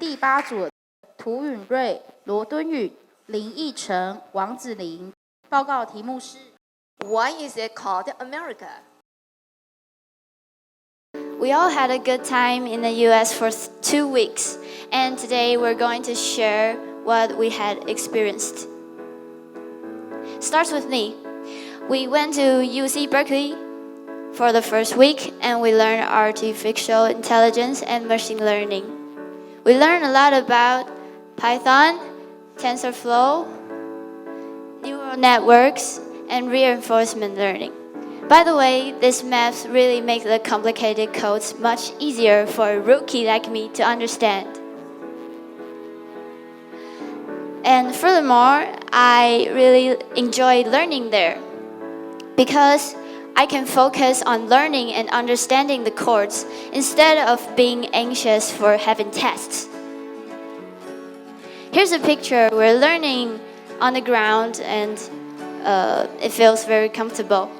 第8组涂允瑞、罗敦允、林奕成、王子玲。报告题目是 Why is it called America? We all had a good time in the US for 2 weeks, and today we're going to share what we had experienced. Starts with me. We went to UC Berkeley for the first week, and we learned artificial intelligence and machine learning. We learned a lot about Python, TensorFlow, neural networks, and reinforcement learning. By the way, these maps really make the complicated codes much easier for a rookie like me to understand. And furthermore, I really enjoy learning there because I can focus on learning and understanding the codes instead of being anxious for having tests. Here's a picture. We're learning on the ground and it feels very comfortable.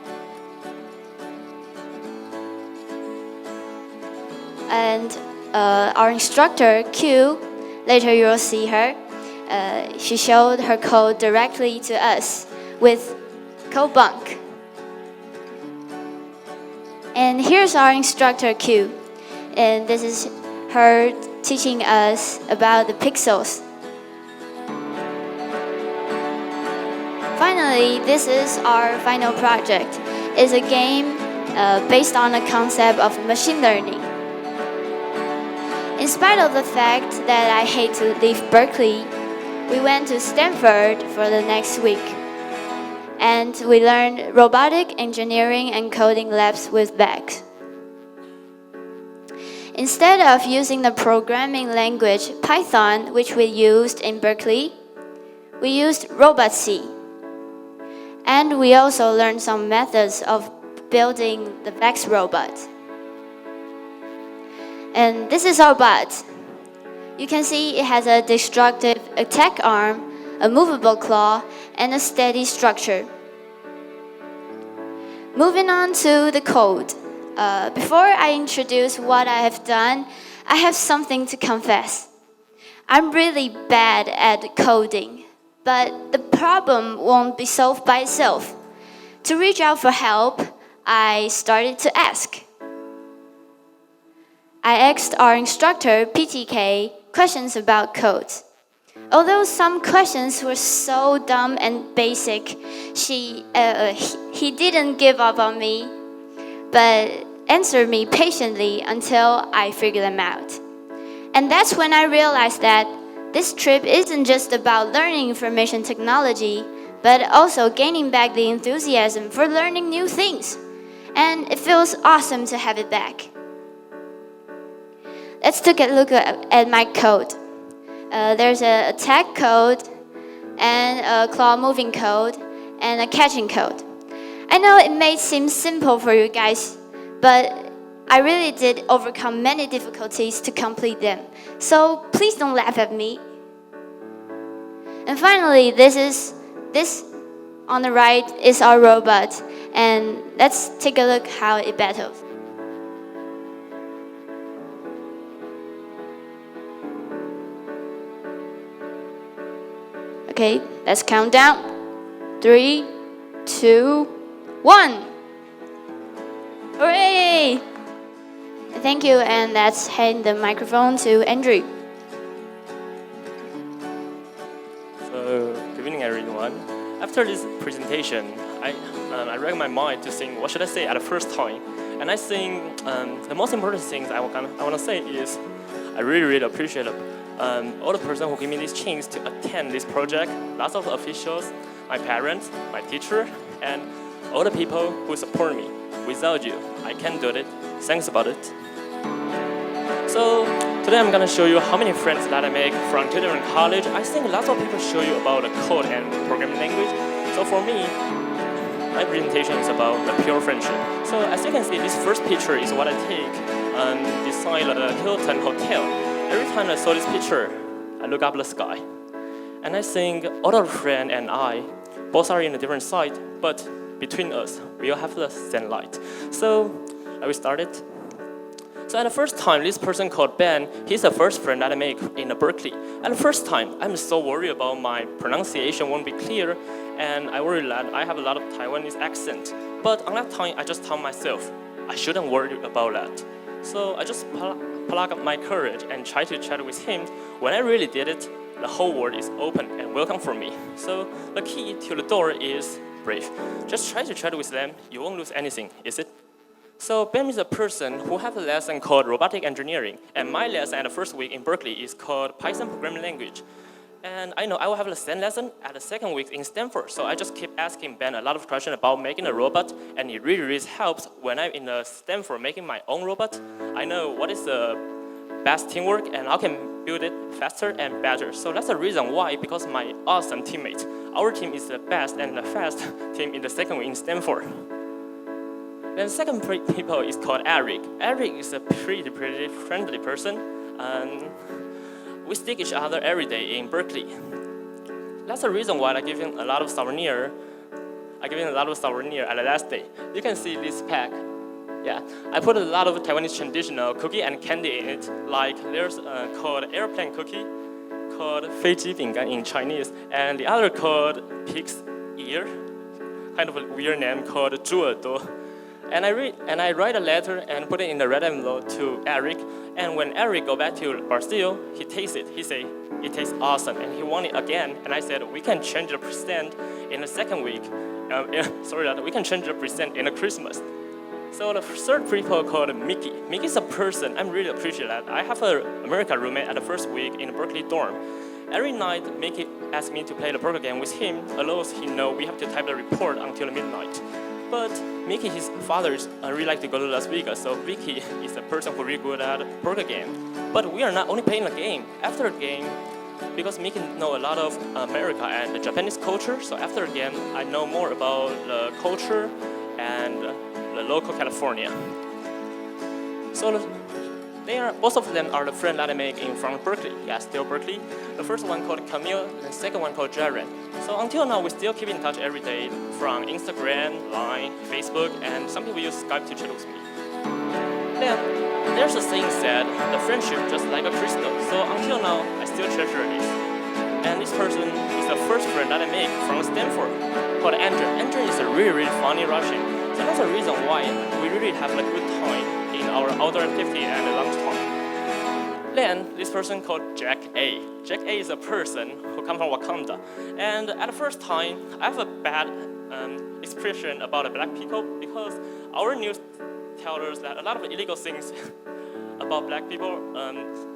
And our instructor, Q, later you'll see her, she showed her code directly to us with CodeBunk. And here's our instructor, Q, and this is her teaching us about the pixels. Finally, this is our final project. It's a game based on the concept of machine learning. In spite of the fact that I hate to leave Berkeley, we went to Stanford for the next week. And we learned robotic engineering and coding labs with Bex. Instead of using the programming language Python, which we used in Berkeley, we used RobotC. And we also learned some methods of building the Bex robot. And this is our bot. You can see it has a destructive attack arm, a movable claw, and a steady structure. Moving on to the code. Before I introduce what I have done, I have something to confess. I'm really bad at coding, but the problem won't be solved by itself. To reach out for help, I started to ask. I asked our instructor, PTK, questions about code. Although some questions were so dumb and basic, he didn't give up on me, but answered me patiently until I figured them out. And that's when I realized that this trip isn't just about learning information technology, but also gaining back the enthusiasm for learning new things. And it feels awesome to have it back. Let's take a look at my code. There's an attack code, and a claw moving code, and a catching code. I know it may seem simple for you guys, but I really did overcome many difficulties to complete them. So please don't laugh at me. And finally, this on the right is our robot, and let's take a look how it battles. Okay, let's count down. 3, 2, 1. Hooray! Thank you, and let's hand the microphone to Andrew. So, good evening, everyone. After this presentation, I read in my mind to think, what should I say at the first time? And I think the most important things I want to say is I really appreciate all the person who gave me this chance to attend this project, lots of officials, my parents, my teacher, and all the people who support me. Without you, I can't do it. Thanks about it. So today I'm gonna show you how many friends that I make from 2 different colleges. I think lots of people show you about the code and programming language. So for me, my presentation is about the pure friendship. So as you can see, this first picture is what I take beside the Hilton Hotel. Every time I saw this picture, I look up the sky. And I think all our friend and I, both are in a different side, but between us, we all have the same light. So I will start it. So at the first time, this person called Ben, he's the first friend that I make in Berkeley. At the first time, I'm so worried about my pronunciation won't be clear, and I worry that I have a lot of Taiwanese accent. But on that time, I just told myself, I shouldn't worry about that. So I just plug up my courage and try to chat with him. When I really did it, the whole world is open and welcome for me. So the key to the door is brave. Just try to chat with them. You won't lose anything, is it? So Ben is a person who has a lesson called robotic engineering, and my lesson at the first week in Berkeley is called Python programming language. And I know I will have the same lesson at the second week in Stanford, so I just keep asking Ben a lot of questions about making a robot, and it really helps when I'm in Stanford making my own robot. I know what is the best teamwork, and I can build it faster and better. So that's the reason why, because my awesome teammates, our team is the best and the fast team in the second week in Stanford. Then the second people is called Eric. Eric is a pretty friendly person, and we stick each other every day in Berkeley. That's the reason why I give him a lot of souvenir. I give him a lot of souvenir at the last day. You can see this pack. Yeah, I put a lot of Taiwanese traditional cookie and candy in it. Like there's called airplane cookie, called 飞机饼干 in Chinese, and the other called pig's ear, kind of a weird name called 猪耳朵. And I write a letter and put it in the red envelope to Eric. And when Eric go back to Brazil, he tastes it. He say it tastes awesome, and he want it again. And I said we can change the percent in the second week. We can change the percent in the Christmas. So the third people called Mickey. Mickey's a person I'm really appreciate that. I have an American roommate at the first week in the Berkeley dorm. Every night, Mickey asks me to play the poker game with him. Although he know we have to type the report until midnight. But Mickey, his father, really like to go to Las Vegas, so Mickey is a person who really good at poker game. But we are not only playing the game. After the game, because Mickey know a lot of America and the Japanese culture, so after the game, I know more about the culture and the local California. So both of them are the friends that I make from Berkeley. Yeah, still Berkeley. The first one called Camille, the second one called Jared. So until now, we still keep in touch every day from Instagram, Line, Facebook, and some people use Skype to chat with me. Then there's a saying said, the friendship just like a crystal. So until now, I still treasure this. And this person is the first friend that I make from Stanford, called Andrew. Andrew is a really funny Russian. So that's the reason why we really have a good time in our outdoor activity and lunchtime. Then this person called Jack A. Jack A is a person who comes from Wakanda. And at the first time, I have a bad expression about the black people because our news tells us that a lot of illegal things about black people.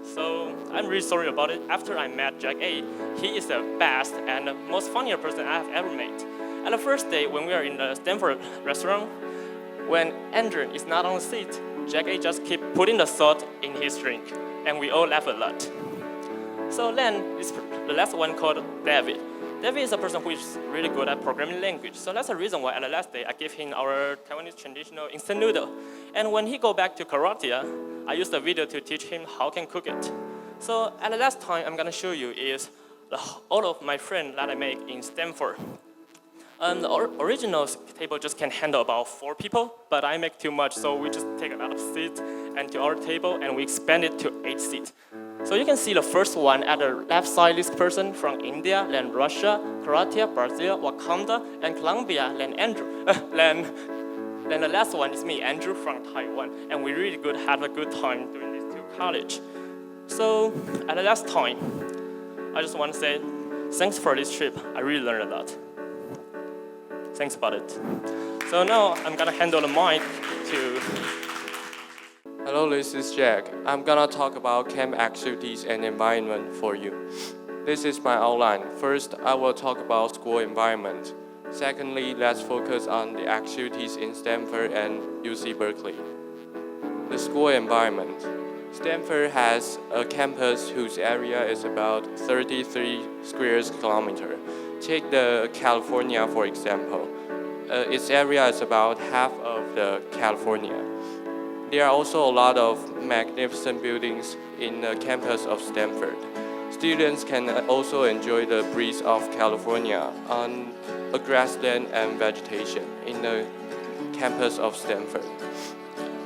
So I'm really sorry about it. After I met Jack A, he is the best and the most funnier person I have ever met. At the first day when we are in the Stanford restaurant, when Andrew is not on the seat, Jack A just keep putting the salt in his drink, and we all laugh a lot. So then, the last one called David. David is a person who is really good at programming language. So that's the reason why at the last day I gave him our Taiwanese traditional instant noodle. And when he go back to karate, I used a video to teach him how can cook it. So at the last time I'm gonna show you is all of my friends that I make in Stanford. The original table just can handle about 4 people, but I make too much, so we just take a lot of seats and to our table, and we expand it to 8 seats. So you can see the first one at the left side, this person from India, then Russia, Croatia, Brazil, Wakanda, and Colombia, then Andrew. Then the last one is me, Andrew from Taiwan, and we really have a good time doing these 2 college. So at the last time, I just want to say thanks for this trip. I really learned a lot. Thanks about it. So now I'm gonna handle the mic to. Hello, this is Jack. I'm gonna talk about camp activities and environment for you. This is my outline. First, I will talk about school environment. Secondly, let's focus on the activities in Stanford and UC Berkeley. The school environment. Stanford has a campus whose area is about 33 square kilometers. Take the California, for example. Its area is about half of the California. There are also a lot of magnificent buildings in the campus of Stanford. Students can also enjoy the breeze of California on a grassland and vegetation in the campus of Stanford.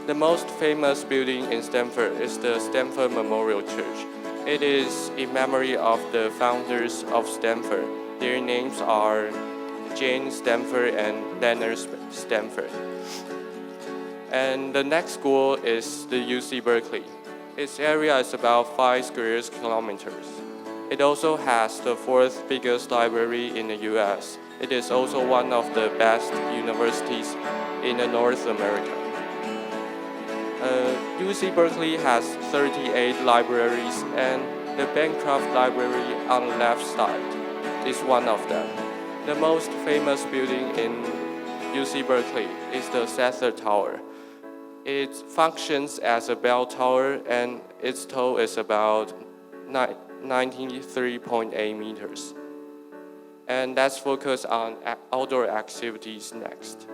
The most famous building in Stanford is the Stanford Memorial Church. It is in memory of the founders of Stanford. Their names are Jane Stanford and Leonard Stanford. And the next school is the UC Berkeley. Its area is about 5 square kilometers. It also has the 4th biggest library in the US. It is also one of the best universities in North America. UC Berkeley has 38 libraries, and the Bancroft Library on the left side is one of them. The most famous building in UC Berkeley is the Sather Tower. It functions as a bell tower, and its tall is about 93.8 meters. And let's focus on outdoor activities next.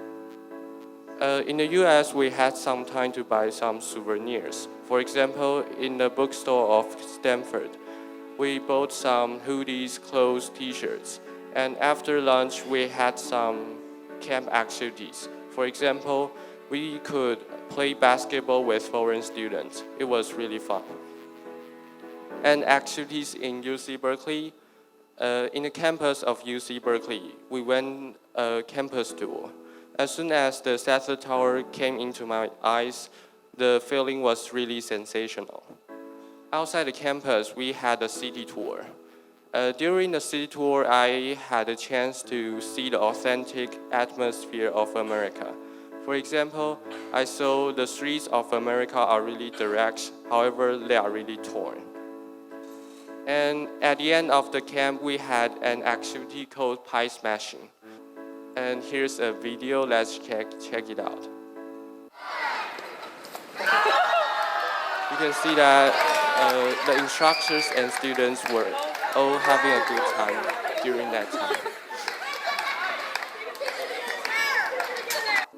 In the US, we had some time to buy some souvenirs. For example, in the bookstore of Stanford, we bought some hoodies, clothes, t-shirts. And after lunch, we had some camp activities. For example, we could play basketball with foreign students. It was really fun. And activities in UC Berkeley. In the campus of UC Berkeley, we went a campus tour. As soon as the Sather Tower came into my eyes, the feeling was really sensational. Outside the campus, we had a city tour. During the city tour, I had a chance to see the authentic atmosphere of America. For example, I saw the streets of America are really direct, however, they are really torn. And at the end of the camp, we had an activity called pie smashing. And here's a video, let's check it out. You can see that the instructors and students were all having a good time during that time.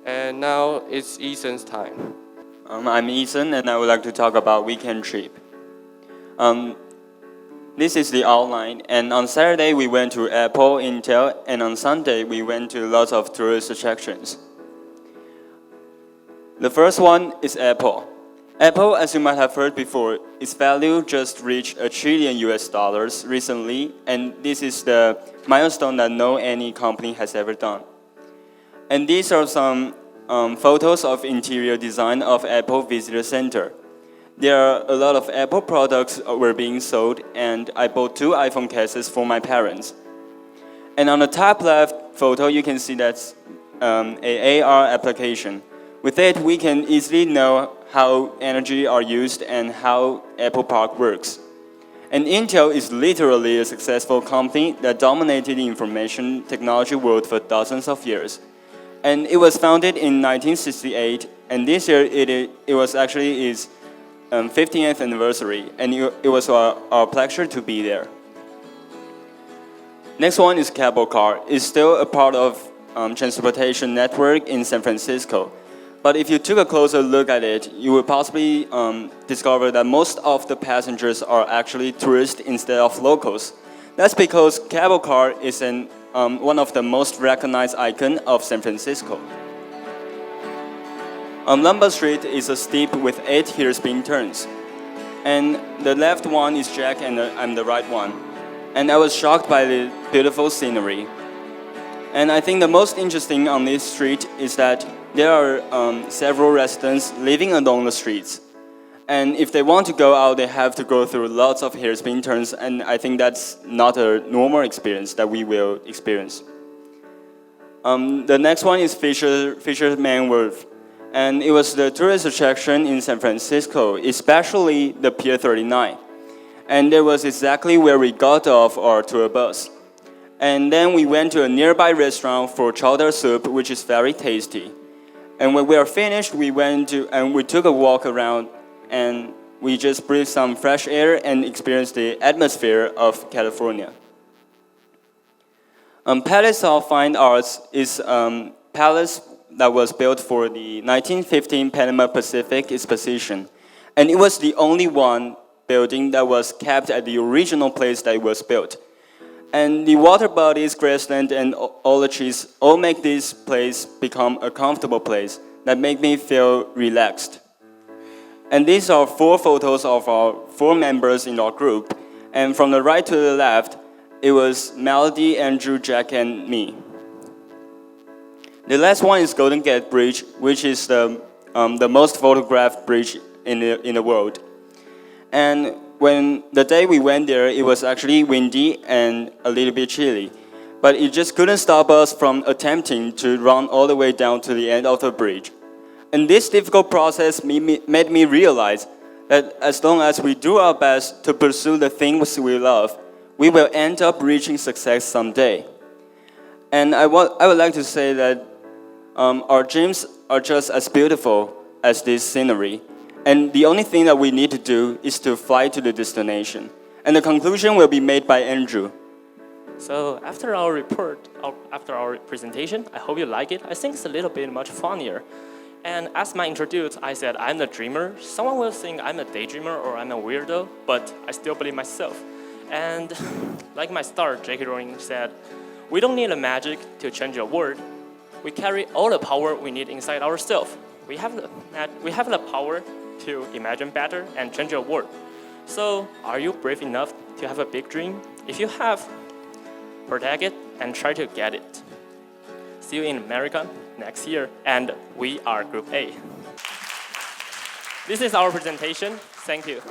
And now it's Ethan's time. I'm Ethan, and I would like to talk about weekend trip. This is the outline, and on Saturday we went to Apple, Intel, and on Sunday we went to lots of tourist attractions. The first one is Apple. Apple, as you might have heard before, its value just reached $1 trillion recently, and this is the milestone that no any company has ever done. And these are some photos of interior design of Apple Visitor Center. There are a lot of Apple products were being sold, and I bought 2 iPhone cases for my parents. And on the top left photo, you can see that's an AR application. With it, we can easily know how energy are used and how Apple Park works. And Intel is literally a successful company that dominated the information technology world for dozens of years. And it was founded in 1968, and this year it was actually its 50th anniversary, and it was our pleasure to be there. Next one is cable car. It's still a part of transportation network in San Francisco. But if you took a closer look at it, you would possibly discover that most of the passengers are actually tourists instead of locals. That's because cable car is one of the most recognized icons of San Francisco. Lombard Street is a steep with 8 hairpin turns. And the left one is Jack and I'm the right one. And I was shocked by the beautiful scenery. And I think the most interesting on this street is that there are several residents living along the streets. And if they want to go out, they have to go through lots of hairpin turns, and I think that's not a normal experience that we will experience. The next one is Fisherman Wharf. And it was the tourist attraction in San Francisco, especially the Pier 39. And that was exactly where we got off our tour bus. And then we went to a nearby restaurant for chowder soup, which is very tasty. And when we are finished, we took a walk around, and we just breathed some fresh air and experienced the atmosphere of California. Palace of Fine Arts is a palace that was built for the 1915 Panama Pacific Exposition. And it was the only one building that was kept at the original place that it was built. And the water bodies, grassland, and all the trees all make this place become a comfortable place that make me feel relaxed. And these are 4 photos of our 4 members in our group. And from the right to the left, it was Melody, Andrew, Jack, and me. The last one is Golden Gate Bridge, which is the most photographed bridge in the world. And when the day we went there, it was actually windy and a little bit chilly. But it just couldn't stop us from attempting to run all the way down to the end of the bridge. And this difficult process made me realize that as long as we do our best to pursue the things we love, we will end up reaching success someday. And I would like to say that our dreams are just as beautiful as this scenery. And the only thing that we need to do is to fly to the destination. And the conclusion will be made by Andrew. So after our presentation, I hope you like it. I think it's a little bit much funnier. And as my introduce, I said I'm the dreamer. Someone will think I'm a daydreamer or I'm a weirdo, but I still believe myself. And like my star, J.K. Rowling, said, we don't need a magic to change a world. We carry all the power we need inside ourselves. We have the power to imagine better and change your world. So, are you brave enough to have a big dream? If you have, protect it and try to get it. See you in America next year, and we are Group A. This is our presentation. Thank you.